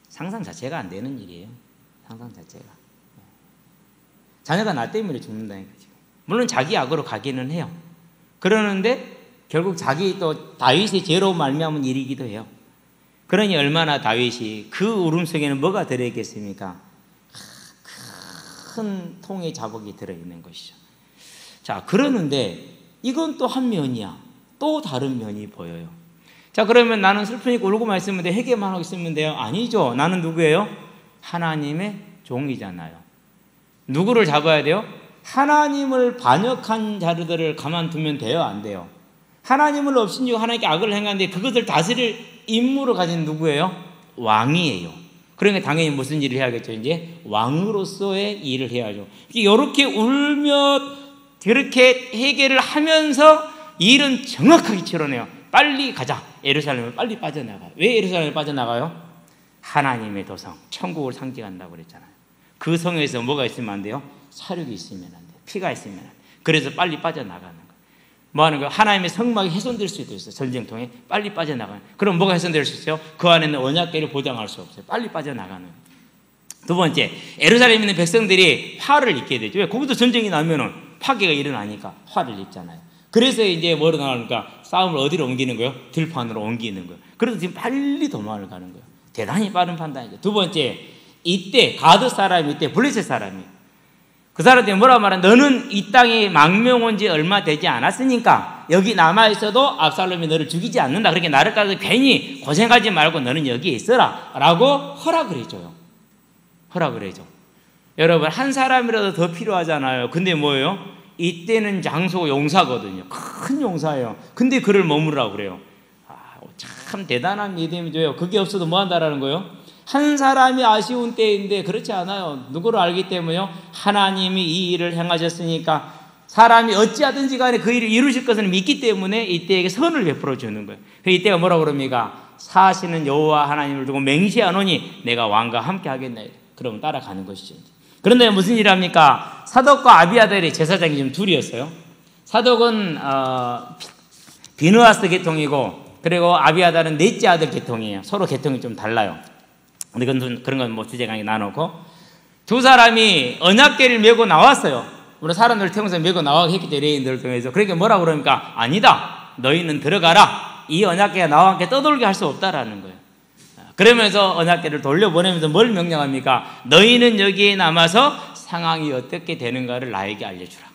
상상 자체가 안 되는 일이에요. 상상 자체가. 자녀가 나 때문에 죽는다니까 지금. 물론 자기 악으로 가기는 해요. 그러는데 결국 자기 또 다윗의 죄로 말미암은 일이기도 해요. 그러니 얼마나 다윗이 그 울음 속에는 뭐가 들어있겠습니까? 큰 통의 자복이 들어있는 것이죠. 자, 그러는데 이건 또 한 면이야. 또 다른 면이 보여요. 자, 그러면 나는 슬프니까 울고만 있으면 돼? 회개만 하고 있으면 돼요? 아니죠. 나는 누구예요? 하나님의 종이잖아요. 누구를 잡아야 돼요? 하나님을 반역한 자들을 가만두면 돼요? 안 돼요? 하나님을 없인지고 하나님께 악을 행하는데 그것을 다스릴 임무를 가진 누구예요? 왕이에요. 그러니까 당연히 무슨 일을 해야겠죠? 이제 왕으로서의 일을 해야죠. 이렇게 울며 그렇게 회개를 하면서 일은 정확하게 치러내요. 빨리 가자. 예루살렘을 빨리 빠져나가요. 왜 예루살렘을 빠져나가요? 하나님의 도성, 천국을 상징한다고 그랬잖아요. 그 성에서 뭐가 있으면 안 돼요? 사륙이 있으면 안 돼요. 피가 있으면 안 돼요. 그래서 빨리 빠져나가는 거예요. 뭐 하는 거예요? 하나님의 성막이 훼손될 수도 있어요. 전쟁통에 빨리 빠져나가는. 그럼 뭐가 훼손될 수 있어요? 그 안에는 언약궤를 보장할 수 없어요. 빨리 빠져나가는. 두 번째, 예루살렘에 있는 백성들이 화를 입게 되죠. 왜? 거기도 전쟁이 나면은 파괴가 일어나니까 화를 입잖아요. 그래서 이제 뭐로 나가니까 싸움을 어디로 옮기는 거예요? 들판으로 옮기는 거예요. 그래서 지금 빨리 도망을 가는 거예요. 대단히 빠른 판단이죠. 두 번째, 이때 가드 사람이 이때 블레셋 사람이 그 사람들이 뭐라 말하면 너는 이 땅에 망명 온 지 얼마 되지 않았으니까 여기 남아있어도 압살롬이 너를 죽이지 않는다. 그렇게 나를 따라서 괜히 고생하지 말고 너는 여기에 있어라 라고 허락을 해줘요. 허락을 해줘. 여러분 한 사람이라도 더 필요하잖아요. 근데 뭐예요? 이때는 장소 용사거든요. 큰 용사예요. 근데 그를 머무르라고 그래요. 참 대단한 믿음이죠. 그게 없어도 뭐 한다라는 거예요? 한 사람이 아쉬운 때인데 그렇지 않아요. 누구를 알기 때문에요? 하나님이 이 일을 행하셨으니까 사람이 어찌하든지 간에 그 일을 이루실 것을 믿기 때문에 이때에게 선을 베풀어 주는 거예요. 이때가 뭐라고 그럽니까? 사시는 여호와 하나님을 두고 맹세하노니 내가 왕과 함께 하겠나이다. 그러면 따라가는 것이죠. 그런데 무슨 일을 합니까? 사독과 아비아달이 제사장이 지금 둘이었어요. 사독은 비느하스 계통이고 그리고 아비아달은 넷째 아들 계통이에요. 서로 계통이 좀 달라요. 근데 그런 건 뭐 주제 강의 나누고 두 사람이 언약궤를 메고 나왔어요. 우리 사람들을 태우면서 메고 나가게 했기 때문에 레인들을 통해서. 그러니까 뭐라고 그러니까 아니다. 너희는 들어가라. 이 언약궤가 나와 함께 떠돌게 할 수 없다라는 거예요. 그러면서 언약궤를 돌려보내면서 뭘 명령합니까? 너희는 여기에 남아서 상황이 어떻게 되는가를 나에게 알려주라.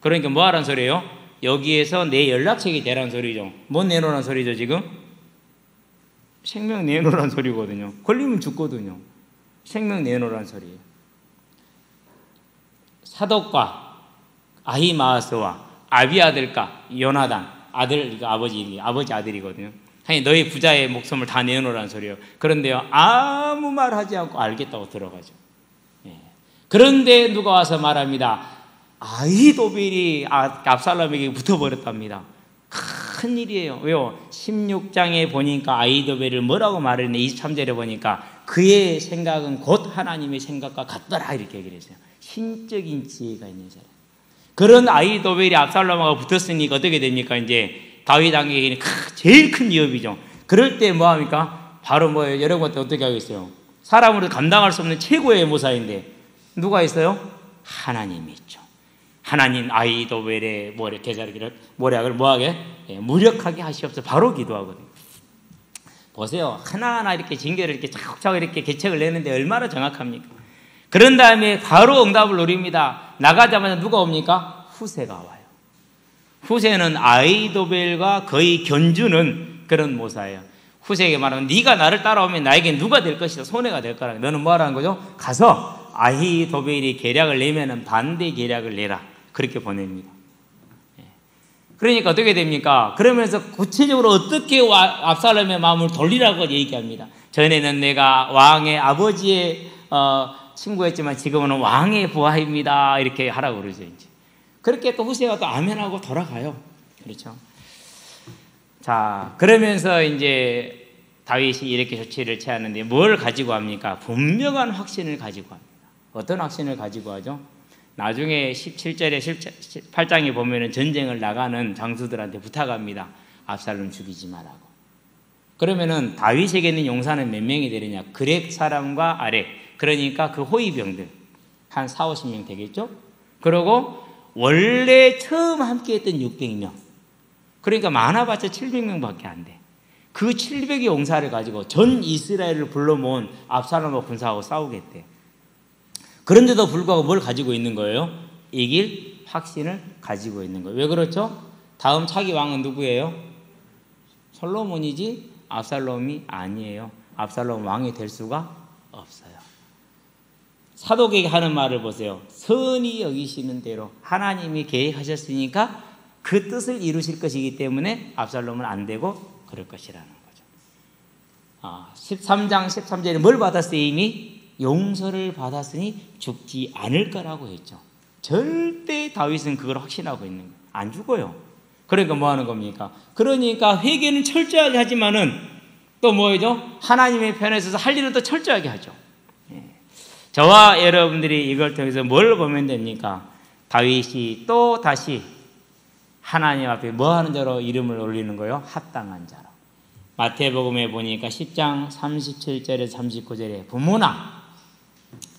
그러니까 뭐 하라는 소리예요? 여기에서 내 연락책이 되라는 소리죠. 뭐 내놓으라는 소리죠 지금? 생명 내놓으라는 소리거든요. 걸리면 죽거든요. 생명 내놓으라는 소리예요. 사독과 아히마아스와 아비아들과 요나단 아들, 아버지 아들이거든요. 아니 너희 부자의 목숨을 다 내놓으라는 소리예요. 그런데요 아무 말 하지 않고 알겠다고 들어가죠. 예. 그런데 누가 와서 말합니다. 아히도벨이 압살롬에게 붙어버렸답니다. 큰 일이에요. 왜요? 16장에 보니까 아히도벨을 뭐라고 말했는데 23절에 보니까 그의 생각은 곧 하나님의 생각과 같더라 이렇게 얘기를 했어요. 신적인 지혜가 있는 사람. 그런 아히도벨이 압살롬하고 붙었으니까 어떻게 됩니까? 이제 다윗 왕에게는 제일 큰 위협이죠. 그럴 때 뭐 합니까? 바로 뭐예요? 여러분한테 어떻게 하겠어요? 사람으로 감당할 수 없는 최고의 모사인데 누가 있어요? 하나님이 있죠. 하나님 아히도벨의 모략을 뭐하게? 무력하게 하시옵소서. 바로 기도하거든요. 보세요. 하나하나 이렇게 징계를 이렇게 차곡차곡 이렇게 계책을 내는데 얼마나 정확합니까? 그런 다음에 바로 응답을 노립니다. 나가자마자 누가 옵니까? 후세가 와요. 후세는 아히도벨과 거의 견주는 그런 모사예요. 후세에게 말하면 네가 나를 따라오면 나에게 누가 될 것이다. 손해가 될 거라. 너는 뭐 하라는 거죠? 가서 아히도벨이 계략을 내면은 반대 계략을 내라. 그렇게 보냅니다. 그러니까 어떻게 됩니까? 그러면서 구체적으로 어떻게 압살롬의 마음을 돌리라고 얘기합니다. 전에는 내가 왕의 아버지의 친구였지만 지금은 왕의 부하입니다. 이렇게 하라고 그러죠. 이제. 그렇게 또 후세가 또 아멘하고 돌아가요. 그렇죠. 자, 그러면서 이제 다윗이 이렇게 조치를 취하는데 뭘 가지고 합니까? 분명한 확신을 가지고 합니다. 어떤 확신을 가지고 하죠? 나중에 17절에 18장에 보면은 전쟁을 나가는 장수들한테 부탁합니다. 압살롬 죽이지 말라고. 그러면은 다윗에게 있는 용사는 몇 명이 되느냐? 그렉 사람과 아렉. 그러니까 그 호위병들 한 40-50명 되겠죠? 그리고 원래 처음 함께 했던 600명. 그러니까 많아봤자 700명밖에 안 돼. 그 700의 용사를 가지고 전 이스라엘을 불러 모은 압살롬과 군사하고 싸우겠대. 그런데도 불구하고 뭘 가지고 있는 거예요? 이길 확신을 가지고 있는 거예요. 왜 그렇죠? 다음 차기 왕은 누구예요? 솔로몬이지 압살롬이 아니에요. 압살롬 왕이 될 수가 없어요. 사독에게 하는 말을 보세요. 선히 여기시는 대로 하나님이 계획하셨으니까 그 뜻을 이루실 것이기 때문에 압살롬은 안 되고 그럴 것이라는 거죠. 13장 13절에 뭘 받았어요? 이미 용서를 받았으니 죽지 않을 거라고 했죠. 절대 다윗은 그걸 확신하고 있는 거예요. 안 죽어요. 그러니까 뭐 하는 겁니까? 그러니까 회개는 철저하게 하지만은 또 뭐죠? 하나님의 편에 서서 할 일은 또 철저하게 하죠. 저와 여러분들이 이걸 통해서 뭘 보면 됩니까? 다윗이 또 다시 하나님 앞에 뭐 하는 자로 이름을 올리는 거요? 합당한 자로. 마태복음에 보니까 10장 37절에서 39절에 부모나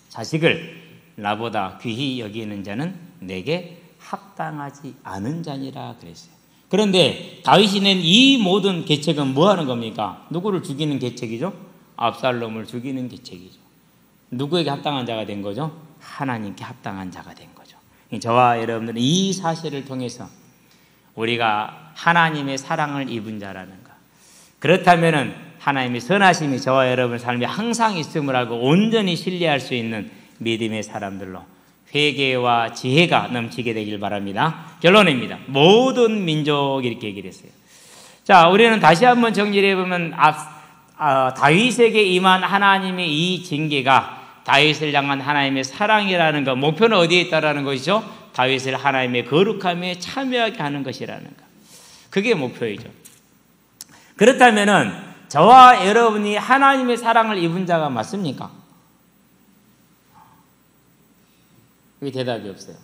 자식을 나보다 귀히 여기는 자는 내게 합당하지 않은 자니라 그랬어요. 그런데 다윗이 낸 이 모든 계책은 뭐 하는 겁니까? 누구를 죽이는 계책이죠? 압살롬을 죽이는 계책이죠. 누구에게 합당한 자가 된 거죠? 하나님께 합당한 자가 된 거죠. 저와 여러분들은 이 사실을 통해서 우리가 하나님의 사랑을 입은 자라는 것, 그렇다면 하나님의 선하심이 저와 여러분 삶에 항상 있음을 알고 온전히 신뢰할 수 있는 믿음의 사람들로 회개와 지혜가 넘치게 되길 바랍니다. 결론입니다. 모든 민족이 이렇게 얘기를 했어요. 자, 우리는 다시 한번 정리를 해보면 다윗에게 임한 하나님의 이 징계가 다윗을 향한 하나님의 사랑이라는 것, 목표는 어디에 있다라는 것이죠? 다윗을 하나님의 거룩함에 참여하게 하는 것이라는 것. 그게 목표이죠. 그렇다면은 저와 여러분이 하나님의 사랑을 입은 자가 맞습니까? 그게 대답이 없어요.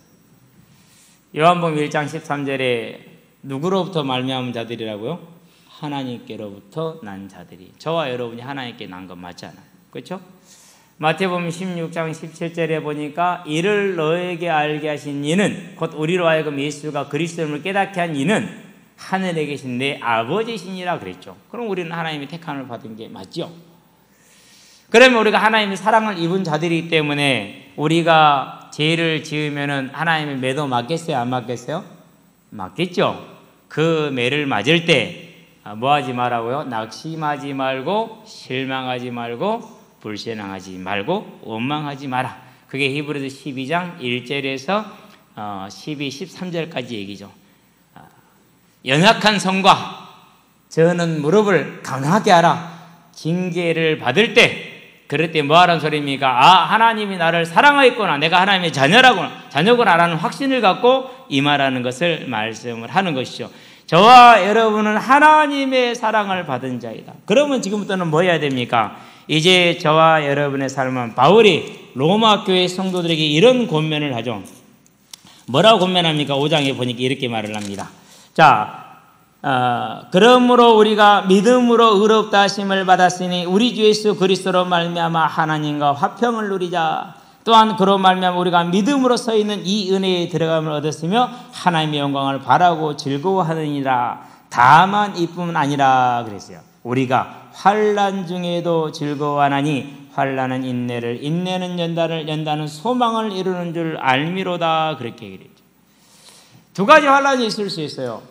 요한복음 1장 13절에 누구로부터 말미암은 자들이라고요? 하나님께로부터 난 자들이. 저와 여러분이 하나님께 난 건 맞잖아요. 그렇죠? 마태복음 16장 17절에 보니까 이를 너에게 알게 하신 이는, 곧 우리로 하여금 예수가 그리스도임을 깨닫게 한 이는 하늘에 계신 내 아버지시니라 그랬죠. 그럼 우리는 하나님의 택함을 받은 게 맞죠. 그러면 우리가 하나님의 사랑을 입은 자들이기 때문에 우리가 죄를 지으면은 하나님의 매도 맞겠어요? 안 맞겠어요? 맞겠죠. 그 매를 맞을 때 뭐 하지 말라고요? 낙심하지 말고 실망하지 말고 불신앙하지 말고 원망하지 마라. 그게 히브리서 12장 1절에서 12, 13절까지 얘기죠. 연약한 성과 저는 무릎을 강하게 하라. 징계를 받을 때, 그럴 때 뭐 하라는 소리입니까? 하나님이 나를 사랑하였구나, 내가 하나님의 자녀구나라는 확신을 갖고 임하라는 것을 말씀을 하는 것이죠. 저와 여러분은 하나님의 사랑을 받은 자이다. 그러면 지금부터는 뭐 해야 됩니까? 이제 저와 여러분의 삶은 바울이 로마 교회 성도들에게 이런 권면을 하죠. 뭐라고 권면합니까? 5장에 보니까 이렇게 말을 합니다. 자, 그러므로 우리가 믿음으로 의롭다 하심을 받았으니 우리 주 예수 그리스도로 말미암아 하나님과 화평을 누리자. 또한 그로 말미암아 우리가 믿음으로 서 있는 이 은혜에 들어감을 얻었으며 하나님의 영광을 바라고 즐거워하느니라. 다만 이뿐 아니라 그랬어요. 우리가 환난 중에도 즐거워하나니 환난은 인내를, 인내는 연단을, 연단은 소망을 이루는 줄 알미로다. 그렇게 얘기했죠. 두 가지 환난이 있을 수 있어요.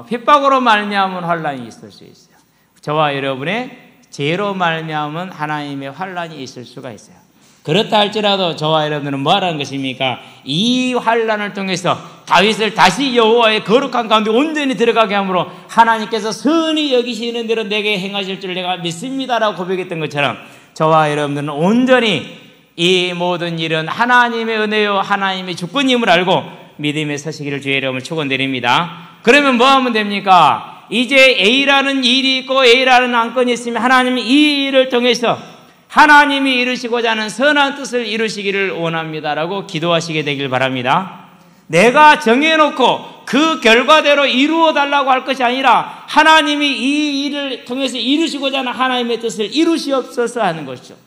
핍박으로 말미암은 환난이 있을 수 있어요. 저와 여러분의 죄로 말미암은 하나님의 환난이 있을 수가 있어요. 그렇다 할지라도 저와 여러분들은 뭐 하라는 것입니까? 이 환난을 통해서 다윗을 다시 여호와의 거룩한 가운데 온전히 들어가게 함으로 하나님께서 선히 여기시는 대로 내게 행하실 줄 내가 믿습니다라고 고백했던 것처럼 저와 여러분들은 온전히 이 모든 일은 하나님의 은혜요 하나님의 주권임을 알고 믿음에 서시기를 주의 이름으로 축원드립니다. 그러면 뭐 하면 됩니까? 이제 A라는 일이 있고 A라는 안건이 있으면 하나님이 이 일을 통해서 하나님이 이루시고자 하는 선한 뜻을 이루시기를 원합니다라고 기도하시게 되길 바랍니다. 내가 정해놓고 그 결과대로 이루어 달라고 할 것이 아니라 하나님이 이 일을 통해서 이루시고자 하는 하나님의 뜻을 이루시옵소서 하는 것이죠.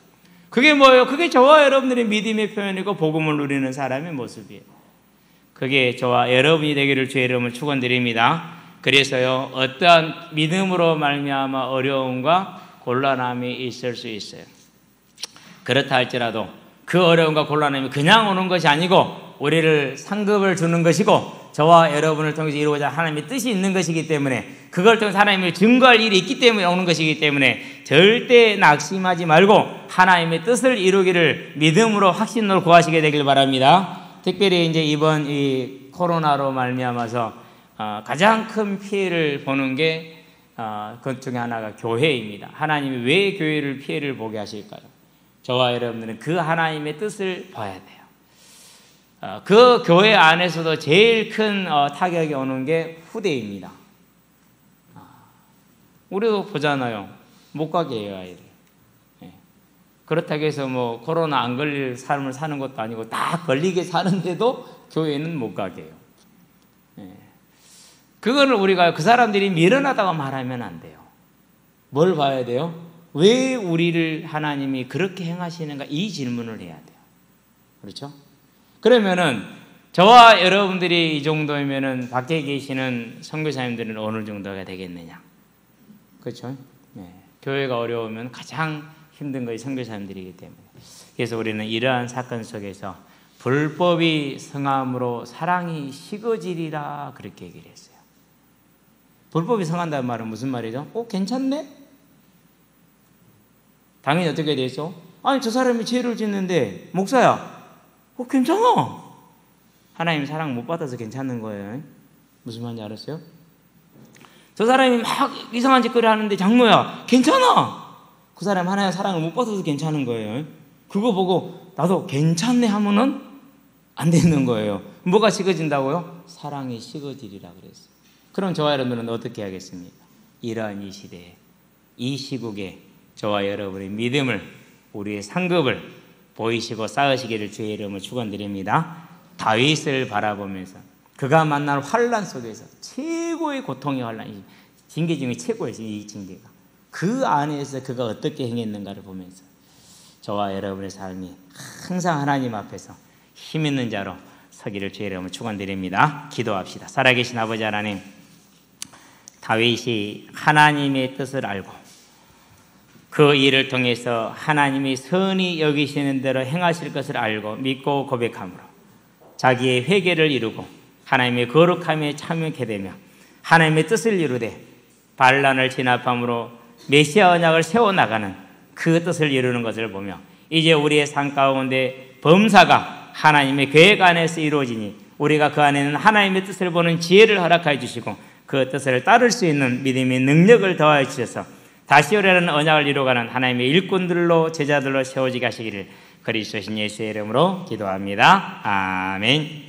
그게 뭐예요? 그게 저와 여러분들의 믿음의 표현이고 복음을 누리는 사람의 모습이에요. 그게 저와 여러분이 되기를 주의 이름으로 축원드립니다. 그래서요, 어떠한 믿음으로 말미암아 어려움과 곤란함이 있을 수 있어요. 그렇다 할지라도 그 어려움과 곤란함이 그냥 오는 것이 아니고 우리를 상급을 주는 것이고 저와 여러분을 통해서 이루고자 하나님의 뜻이 있는 것이기 때문에 그걸 통해서 하나님을 증거할 일이 있기 때문에 오는 것이기 때문에 절대 낙심하지 말고 하나님의 뜻을 이루기를 믿음으로 확신으로 구하시게 되길 바랍니다. 특별히 이제 이번 이 코로나로 말미암아서 가장 큰 피해를 보는 게 그 중에 하나가 교회입니다. 하나님이 왜 교회를 피해를 보게 하실까요? 저와 여러분들은 그 하나님의 뜻을 봐야 돼요. 그 교회 안에서도 제일 큰 타격이 오는 게 후대입니다. 우리도 보잖아요. 못 가게 해요, 아이를. 그렇다고 해서 뭐 코로나 안 걸릴 삶을 사는 것도 아니고 다 걸리게 사는데도 교회는 못 가게 해요. 그거를 우리가 그 사람들이 미련하다고 말하면 안 돼요. 뭘 봐야 돼요? 왜 우리를 하나님이 그렇게 행하시는가? 이 질문을 해야 돼요. 그렇죠? 그러면은 저와 여러분들이 이 정도면은 밖에 계시는 선교사님들은 어느 정도가 되겠느냐? 그렇죠? 네. 교회가 어려우면 가장 힘든 것이 선교사님들이기 때문에. 그래서 우리는 이러한 사건 속에서 불법이 성함으로 사랑이 식어지리라 그렇게 얘기를 했어요. 불법이 성한다는 말은 무슨 말이죠? 괜찮네? 당연히 어떻게 되죠? 아니 저 사람이 죄를 짓는데 목사야 괜찮아. 하나님 사랑 못 받아서 괜찮은 거예요. 무슨 말인지 알았어요? 저 사람이 막 이상한 짓거리 하는데 장로야 괜찮아. 그 사람 하나님 사랑을 못 받아서 괜찮은 거예요. 그거 보고 나도 괜찮네 하면은 안 되는 거예요. 뭐가 식어진다고요? 사랑이 식어지리라 그랬어요. 그럼 저와 여러분은 어떻게 하겠습니까? 이러한 이 시대에, 이 시국에 저와 여러분의 믿음을, 우리의 상급을 보이시고 쌓으시기를 주의 이름으로 축원드립니다. 다윗을 바라보면서 그가 만날 환난 속에서 최고의 고통의 환난, 징계 중에 최고의 이 징계가, 그 안에서 그가 어떻게 행했는가를 보면서 저와 여러분의 삶이 항상 하나님 앞에서 힘 있는 자로 서기를 주의 이름으로 축원드립니다. 기도합시다. 살아계신 아버지 하나님, 다윗이 하나님의 뜻을 알고 그 일을 통해서 하나님이 선히 여기시는 대로 행하실 것을 알고 믿고 고백함으로 자기의 회개를 이루고 하나님의 거룩함에 참여하게 되며 하나님의 뜻을 이루되 반란을 진압함으로 메시아 언약을 세워나가는 그 뜻을 이루는 것을 보며 이제 우리의 삶 가운데 범사가 하나님의 계획 안에서 이루어지니 우리가 그 안에는 하나님의 뜻을 보는 지혜를 허락하여 주시고 그 뜻을 따를 수 있는 믿음의 능력을 더하여 주셔서 다시 오려는 언약을 이루어가는 하나님의 일꾼들로 제자들로 세워지게 하시기를 그리스도신 예수의 이름으로 기도합니다. 아멘.